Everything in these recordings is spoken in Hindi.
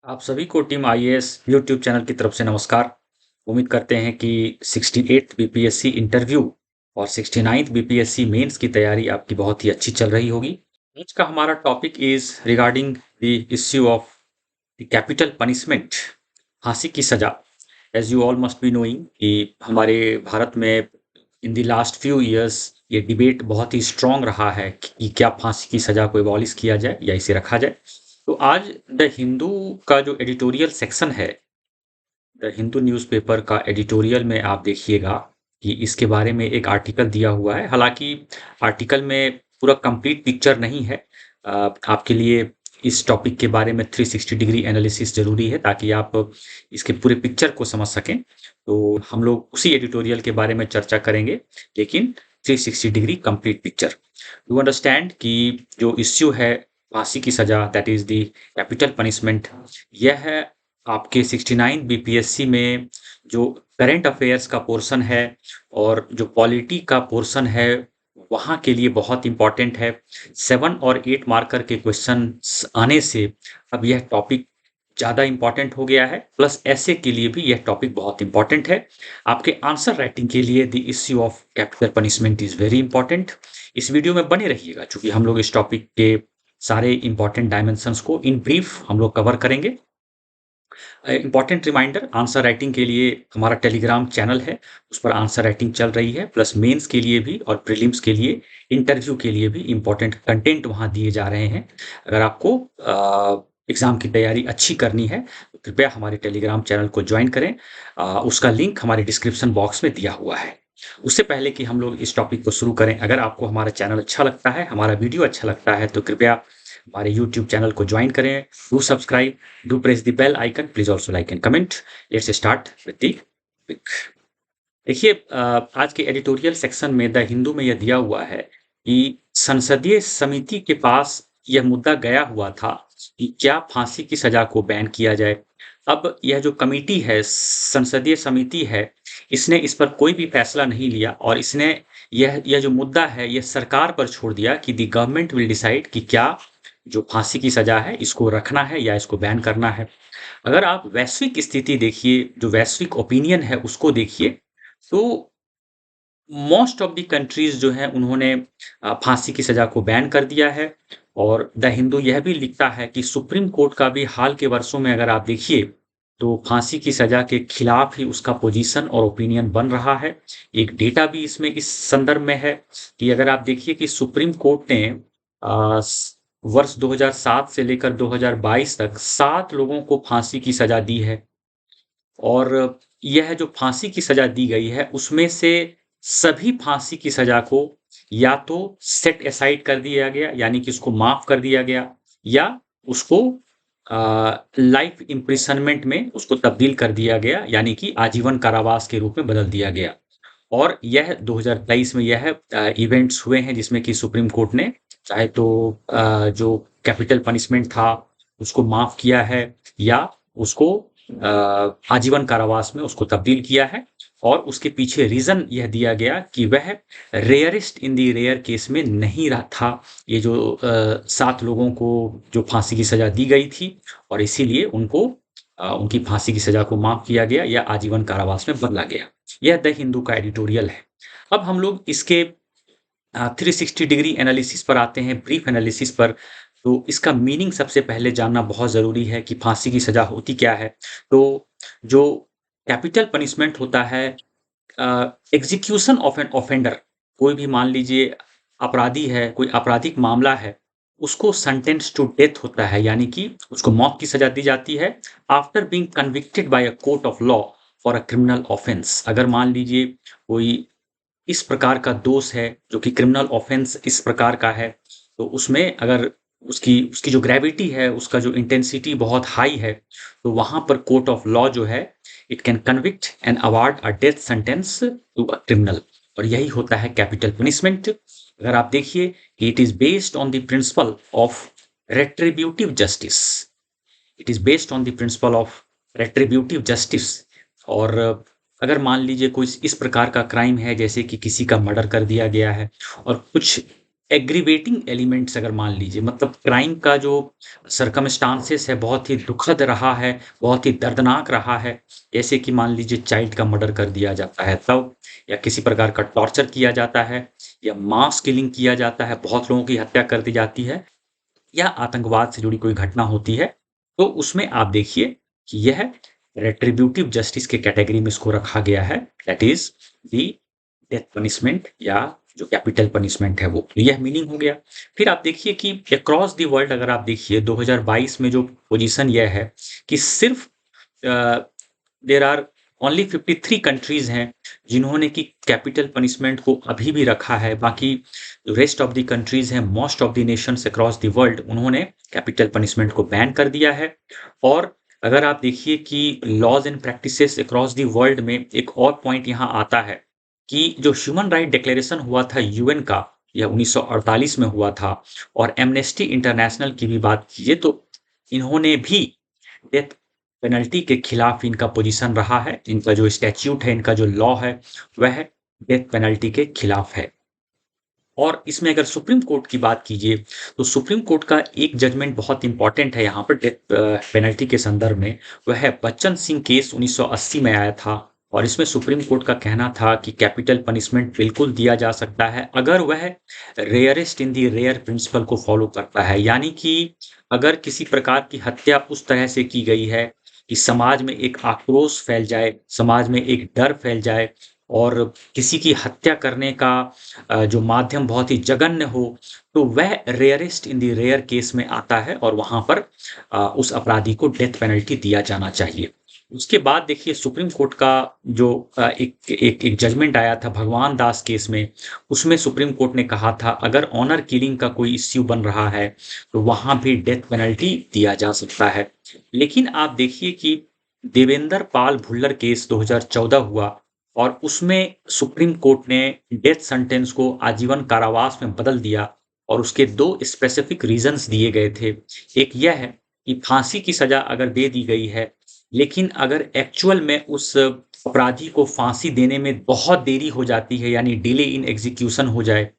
आप सभी को टीम आईएएस यूट्यूब चैनल की तरफ से नमस्कार। उम्मीद करते हैं कि 68th बीपीएससी इंटरव्यू और 69th बीपीएससी मेंस की तैयारी आपकी बहुत ही अच्छी चल रही होगी। आज का हमारा topic is regarding the issue of the capital punishment, फांसी की सजा। As you all must be knowing कि हमारे भारत में in the last few years ये डिबेट बहुत ही स्ट्रांग रहा है कि क्या फांसी की सजा को एबॉलिश किया जाए या इसे रखा जाए। तो आज द हिंदू का जो एडिटोरियल सेक्शन है, द हिंदू न्यूज़पेपर का एडिटोरियल में आप देखिएगा कि इसके बारे में एक आर्टिकल दिया हुआ है। हालांकि आर्टिकल में पूरा कंप्लीट पिक्चर नहीं है। आपके लिए इस टॉपिक के बारे में 360 डिग्री एनालिसिस जरूरी है ताकि आप इसके पूरे पिक्चर को समझ सकें। तो हम लोग उसी एडिटोरियल के बारे में चर्चा करेंगे, लेकिन 360 degree complete picture to understand कि जो इश्यू है फांसी की सजा, that is the capital punishment, यह है आपके 69 बीपीएससी में जो करंट अफेयर्स का पोर्शन है और जो पॉलिटी का पोर्शन है वहाँ के लिए बहुत इंपॉर्टेंट है। 7 और 8 मार्कर के क्वेश्चन आने से अब यह टॉपिक ज़्यादा इंपॉर्टेंट हो गया है, प्लस ऐसे के लिए भी यह टॉपिक बहुत इंपॉर्टेंट है। आपके आंसर राइटिंग के लिए the issue of capital punishment is very important. इस वीडियो में बने रहिएगा क्योंकि हम लोग इस टॉपिक के सारे इंपॉर्टेंट डायमेंशंस को इन ब्रीफ हम लोग कवर करेंगे। इंपॉर्टेंट रिमाइंडर, आंसर राइटिंग के लिए हमारा टेलीग्राम चैनल है, उस पर आंसर राइटिंग चल रही है, प्लस मेंस के लिए भी और प्रीलिम्स के लिए, इंटरव्यू के लिए भी इंपॉर्टेंट कंटेंट वहाँ दिए जा रहे हैं। अगर आपको एग्ज़ाम की तैयारी अच्छी करनी है तो कृपया हमारे टेलीग्राम चैनल को ज्वाइन करें। उसका लिंक हमारे डिस्क्रिप्शन बॉक्स में दिया हुआ है। उससे पहले कि हम लोग इस टॉपिक को शुरू करें, अगर आपको हमारा चैनल अच्छा लगता है, हमारा वीडियो अच्छा लगता है, तो कृपया हमारे यूट्यूब चैनल को ज्वाइन करें, do subscribe, do press the bell icon, please also like and comment. Let's start with the pic. देखिए, आज के एडिटोरियल सेक्शन में द हिंदू में यह दिया हुआ है कि संसदीय समिति के पास यह मुद्दा गया हुआ था कि क्या फांसी की सजा को बैन किया जाए। अब यह जो कमेटी है, संसदीय समिति है, इसने इस पर कोई भी फैसला नहीं लिया और इसने यह जो मुद्दा है यह सरकार पर छोड़ दिया कि द गवर्नमेंट विल डिसाइड कि क्या जो फांसी की सजा है इसको रखना है या इसको बैन करना है। अगर आप वैश्विक स्थिति देखिए, जो वैश्विक ओपिनियन है उसको देखिए, तो मोस्ट ऑफ द कंट्रीज जो हैं उन्होंने फांसी की सजा को बैन कर दिया है। और द हिंदू यह भी लिखता है कि सुप्रीम कोर्ट का भी हाल के वर्षों में अगर आप देखिए तो फांसी की सजा के खिलाफ ही उसका पोजीशन और ओपिनियन बन रहा है। एक डेटा भी इसमें इस संदर्भ में है कि अगर आप देखिए कि सुप्रीम कोर्ट ने वर्ष 2007 से लेकर 2022 तक 7 लोगों को फांसी की सजा दी है। और यह जो फांसी की सजा दी गई है उसमें से सभी फांसी की सजा को या तो सेट असाइड कर दिया गया, यानी कि उसको माफ कर दिया गया, या उसको लाइफ इम्प्रिजनमेंट में उसको तब्दील कर दिया गया, यानी कि आजीवन कारावास के रूप में बदल दिया गया। और यह 2023 में यह इवेंट्स हुए हैं जिसमें कि सुप्रीम कोर्ट ने चाहे तो जो कैपिटल पनिशमेंट था उसको माफ किया है या उसको आजीवन कारावास में उसको तब्दील किया है। और उसके पीछे रीजन यह दिया गया कि वह रेयरेस्ट इन दी रेयर केस में नहीं रहा था, ये जो 7 लोगों को जो फांसी की सजा दी गई थी, और इसीलिए उनको उनकी फांसी की सजा को माफ किया गया या आजीवन कारावास में बदला गया। यह द हिंदू का एडिटोरियल है। अब हम लोग इसके 360 डिग्री एनालिसिस पर आते हैं, ब्रीफ एनालिसिस पर। तो इसका मीनिंग सबसे पहले जानना बहुत ज़रूरी है कि फांसी की सज़ा होती क्या है। तो जो कैपिटल पनिशमेंट होता है, एग्जीक्यूशन ऑफ एन ऑफेंडर, कोई भी मान लीजिए अपराधी है, कोई आपराधिक मामला है, उसको सेंटेंस टू डेथ होता है, यानी कि उसको मौत की सजा दी जाती है after being convicted by a court of law for a criminal offence. अगर मान लीजिए कोई इस प्रकार का दोष है जो कि क्रिमिनल ऑफेंस इस प्रकार का है, तो उसमें अगर उसकी उसकी जो ग्रेविटी है, उसका जो इंटेंसिटी बहुत हाई है, तो वहां पर कोर्ट ऑफ लॉ जो है it can convict and award a death sentence to a criminal. और यही होता है कैपिटल पनिशमेंट। अगर आप देखिए कि it is based on the principle of retributive justice, it is based on the principle of retributive justice. और अगर मान लीजिए कोई इस प्रकार का क्राइम है जैसे कि किसी का मर्डर कर दिया गया है और कुछ एग्रीवेटिंग एलिमेंट्स अगर मान लीजिए, मतलब क्राइम का जो सर्कमस्टांसेस है बहुत ही दुखद रहा है, बहुत ही दर्दनाक रहा है। जैसे कि मान लीजिए चाइल्ड का मर्डर कर दिया जाता है तब, या किसी प्रकार का टॉर्चर किया जाता है, या मास किलिंग किया जाता है, बहुत लोगों की हत्या कर दी जाती है, या आतंकवाद से जुड़ी कोई घटना होती है, तो उसमें आप देखिए कि यह रेट्रिब्यूटिव जस्टिस के कैटेगरी में इसको रखा गया है, that is the death punishment, या जो कैपिटल पनिशमेंट है वो। तो यह मीनिंग हो गया। फिर आप देखिए कि अक्रॉस द वर्ल्ड अगर आप देखिए 2022 में जो पोजीशन यह है कि सिर्फ देर आर ओनली 53 कंट्रीज हैं जिन्होंने की कैपिटल पनिशमेंट को अभी भी रखा है। बाकी रेस्ट ऑफ द कंट्रीज हैं, most of the nations across the world, उन्होंने कैपिटल पनिशमेंट को बैन कर दिया है। और अगर आप देखिए कि laws and practices across the world में एक और पॉइंट यहाँ आता है कि जो ह्यूमन राइट डिक्लेरेशन हुआ था यूएन का, यह 1948 में हुआ था, और एमनेस्टी इंटरनेशनल की भी बात कीजिए तो इन्होंने भी डेथ पेनल्टी के खिलाफ इनका पोजीशन रहा है। इनका जो स्टैच्यूट है, इनका जो लॉ है, वह डेथ पेनल्टी के खिलाफ है। और इसमें अगर सुप्रीम कोर्ट की बात कीजिए तो सुप्रीम कोर्ट का एक जजमेंट बहुत इंपॉर्टेंट है यहाँ पर डेथ पेनल्टी के संदर्भ में। वह है बच्चन सिंह केस 1980 में आया था, और इसमें सुप्रीम कोर्ट का कहना था कि कैपिटल पनिशमेंट बिल्कुल दिया जा सकता है अगर वह रेयरेस्ट इन दी रेयर प्रिंसिपल को फॉलो करता है। यानी कि अगर किसी प्रकार की हत्या उस तरह से की गई है कि समाज में एक आक्रोश फैल जाए, समाज में एक डर फैल जाए, और किसी की हत्या करने का जो माध्यम बहुत ही जघन्य हो, तो वह rarest in the rare case में आता है, और वहां पर उस अपराधी को डेथ पेनल्टी दिया जाना चाहिए। उसके बाद देखिए सुप्रीम कोर्ट का जो एक एक एक जजमेंट आया था भगवान दास केस में, उसमें सुप्रीम कोर्ट ने कहा था अगर ऑनर किलिंग का कोई इश्यू बन रहा है तो वहां भी डेथ पेनल्टी दिया जा सकता है। लेकिन आप देखिए कि देवेंद्र पाल भुल्लर केस 2014 हुआ, और उसमें सुप्रीम कोर्ट ने डेथ सेंटेंस को आजीवन कारावास में बदल दिया, और उसके दो स्पेसिफिक रीजंस दिए गए थे। एक यह है कि फांसी की सजा अगर दे दी गई है, लेकिन अगर एक्चुअल में उस अपराधी को फांसी देने में बहुत देरी हो जाती है, यानी डिले इन एग्जीक्यूशन हो जाए,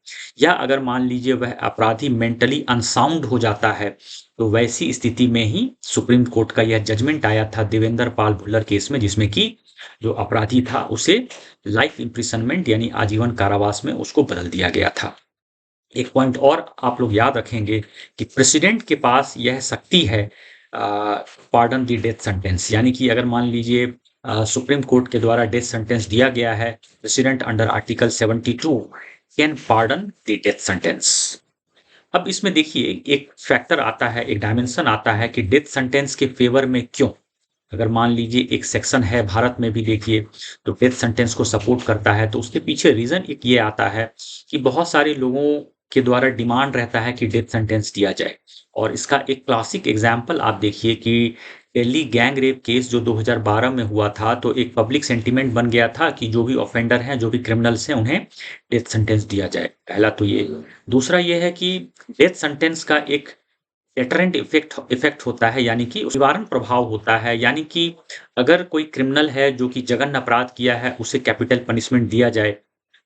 या अगर मान लीजिए वह अपराधी मेंटली अनसाउंड हो जाता है, तो वैसी स्थिति में ही सुप्रीम कोर्ट का यह जजमेंट आया था देवेंद्र पाल भुल्लर केस में, जिसमें कि जो अपराधी था उसे लाइफ इम्प्रिजनमेंट यानी आजीवन कारावास में उसको बदल दिया गया था। एक पॉइंट और आप लोग याद रखेंगे कि प्रेसिडेंट के पास यह शक्ति है पार्डन दी डेथ सेंटेंस, यानी कि अगर मान लीजिए सुप्रीम कोर्ट के द्वारा डेथ सेंटेंस दिया गया है, president under article 72 can pardon the death sentence. अब इसमें देखिए एक फैक्टर आता है, एक डायमेंशन आता है कि डेथ सेंटेंस के फेवर में क्यों। अगर मान लीजिए एक सेक्शन है भारत में भी देखिए तो डेथ सेंटेंस को सपोर्ट करता है, तो उसके पीछे रीजन एक ये आता है कि बहुत सारे लोगों के द्वारा डिमांड रहता है कि डेथ सेंटेंस दिया जाए। और इसका एक क्लासिक एग्जाम्पल आप देखिए कि दिल्ली गैंग रेप केस जो 2012 में हुआ था, तो एक पब्लिक सेंटिमेंट बन गया था कि जो भी ऑफेंडर हैं, जो भी क्रिमिनल्स हैं, उन्हें डेथ सेंटेंस दिया जाए। पहला तो ये। दूसरा ये है कि डेथ सेंटेंस का एक डेटरेंट इफेक्ट होता है, यानी कि निवारण प्रभाव होता है। यानी कि अगर कोई क्रिमिनल है जो कि जघन्य अपराध किया है, उसे कैपिटल पनिशमेंट दिया जाए,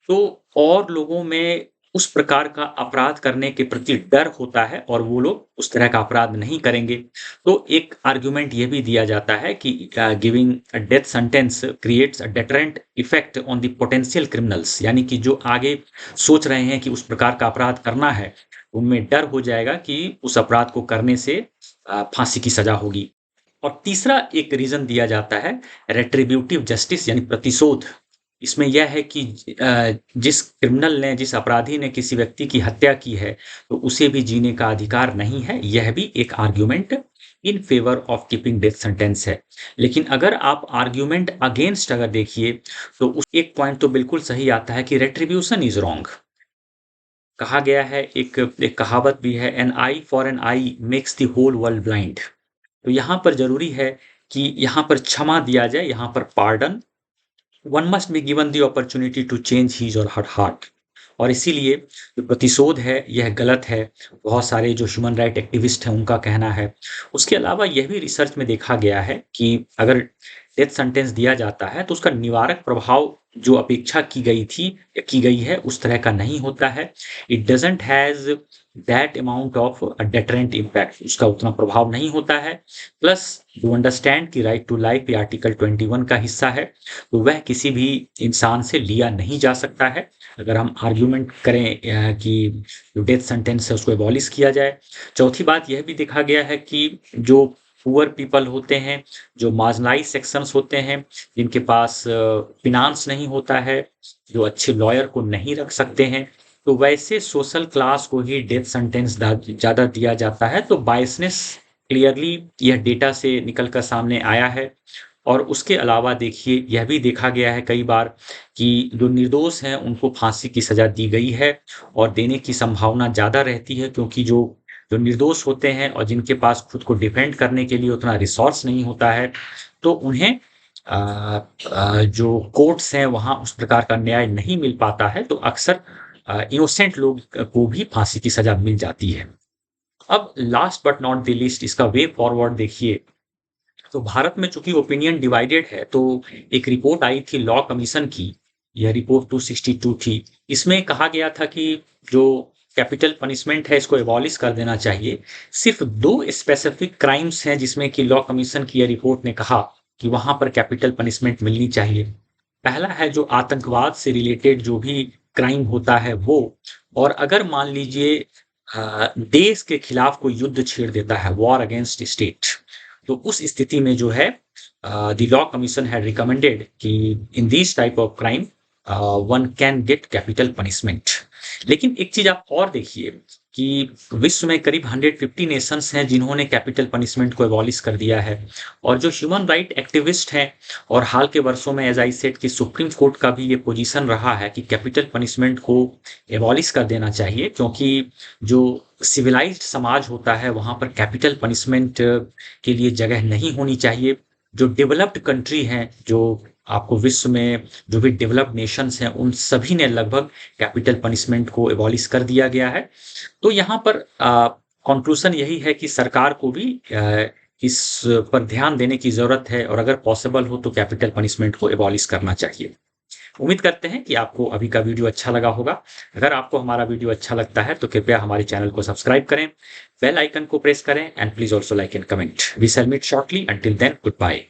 तो और लोगों में उस प्रकार का अपराध करने के प्रति डर होता है, और वो लोग उस तरह का अपराध नहीं करेंगे। तो एक आर्गुमेंट ये भी दिया जाता है कि giving a death sentence creates a deterrent effect on the potential criminals, यानी कि जो आगे सोच रहे हैं कि उस प्रकार का अपराध करना है, उनमें डर हो जाएगा कि उस अपराध को करने से फांसी की सजा होगी। और तीसरा एक रीजन दिया जाता है रेट्रिब्यूटिव जस्टिस, यानी प्रतिशोध। इसमें यह है कि जिस क्रिमिनल ने, जिस अपराधी ने किसी व्यक्ति की हत्या की है, तो उसे भी जीने का अधिकार नहीं है। यह भी एक argument in favour of keeping death sentence है। लेकिन अगर आप आर्ग्यूमेंट अगेंस्ट अगर देखिए तो उस एक पॉइंट तो बिल्कुल सही आता है कि रेट्रीब्यूशन इज रॉन्ग। कहा गया है, एक कहावत भी है, an eye for an eye makes the whole world blind. तो यहाँ पर जरूरी है कि यहाँ पर क्षमा दिया जाए, यहाँ पर pardon. One must be given the opportunity to change his or her heart. और इसीलिए जो प्रतिशोध है यह गलत है, बहुत सारे जो ह्यूमन राइट एक्टिविस्ट हैं उनका कहना है। उसके अलावा यह भी रिसर्च में देखा गया है कि अगर डेथ सेंटेंस दिया जाता है तो उसका निवारक प्रभाव जो अपेक्षा की गई थी या की गई है उस तरह का नहीं होता है। It doesn't has that amount of deterrent impact, उसका उतना प्रभाव नहीं होता है। प्लस यू अंडरस्टैंड कि राइट टू लाइफ ये आर्टिकल 21 का हिस्सा है, तो वह किसी भी इंसान से लिया नहीं जा सकता है। अगर हम आर्ग्यूमेंट करें कि जो डेथ सेंटेंस है उसको एबॉलिश किया जाए। चौथी बात यह भी देखा गया है कि जो पुअर पीपल होते हैं, जो मार्जिनलाइज सेक्शंस होते हैं, जिनके पास फिनांस नहीं होता है, जो अच्छे लॉयर को नहीं रख सकते हैं, तो वैसे सोशल क्लास को ही डेथ सेंटेंस ज़्यादा दिया जाता है। तो बायसनेस क्लियरली यह डेटा से निकल कर सामने आया है। और उसके अलावा देखिए यह भी देखा गया है कई बार कि जो निर्दोष हैं उनको फांसी की सज़ा दी गई है और देने की संभावना ज़्यादा रहती है, क्योंकि जो जो निर्दोष होते हैं और जिनके पास खुद को डिफेंड करने के लिए उतना रिसोर्स नहीं होता है, तो उन्हें जो कोर्ट्स हैं वहाँ उस प्रकार का न्याय नहीं मिल पाता है, तो अक्सर इनोसेंट लोग को भी फांसी की सज़ा मिल जाती है। अब last but not the least इसका वे फॉरवर्ड देखिए, तो भारत में चूंकि ओपिनियन डिवाइडेड है, तो एक रिपोर्ट आई थी लॉ कमीशन की, यह रिपोर्ट 262 थी। इसमें कहा गया था कि जो कैपिटल पनिशमेंट है इसको एबॉलिश कर देना चाहिए। सिर्फ 2 स्पेसिफिक क्राइम्स हैं जिसमें कि लॉ कमीशन की यह रिपोर्ट ने कहा कि वहां पर कैपिटल पनिशमेंट मिलनी चाहिए। पहला है जो आतंकवाद से रिलेटेड जो भी क्राइम होता है वो, और अगर मान लीजिए देश के खिलाफ कोई युद्ध छेड़ देता है, वॉर अगेंस्ट स्टेट, तो उस स्थिति में जो है the law commission had recommended कि in this type of crime one can get capital punishment. लेकिन एक चीज आप और देखिए कि विश्व में करीब 150 नेशंस हैं जिन्होंने कैपिटल पनिशमेंट को एबॉलिश कर दिया है, और जो ह्यूमन राइट एक्टिविस्ट हैं, और हाल के वर्षों में एज आई सेड कि सुप्रीम कोर्ट का भी ये पोजीशन रहा है कि कैपिटल पनिशमेंट को एबॉलिश कर देना चाहिए, क्योंकि जो सिविलाइज्ड समाज होता है वहां पर कैपिटल पनिशमेंट के लिए जगह नहीं होनी चाहिए। जो डेवलप्ड कंट्री हैं, जो आपको विश्व में जो भी डेवलप्ड नेशंस हैं, उन सभी ने लगभग कैपिटल पनिशमेंट को एबॉलिश कर दिया गया है। तो यहाँ पर कंक्लूजन यही है कि सरकार को भी इस पर ध्यान देने की जरूरत है, और अगर पॉसिबल हो तो कैपिटल पनिशमेंट को एबॉलिश करना चाहिए। उम्मीद करते हैं कि आपको अभी का वीडियो अच्छा लगा होगा। अगर आपको हमारा वीडियो अच्छा लगता है तो कृपया हमारे चैनल को सब्सक्राइब करें, बेल आइकन को प्रेस करें, and please also like and comment. We shall meet shortly, until then good bye.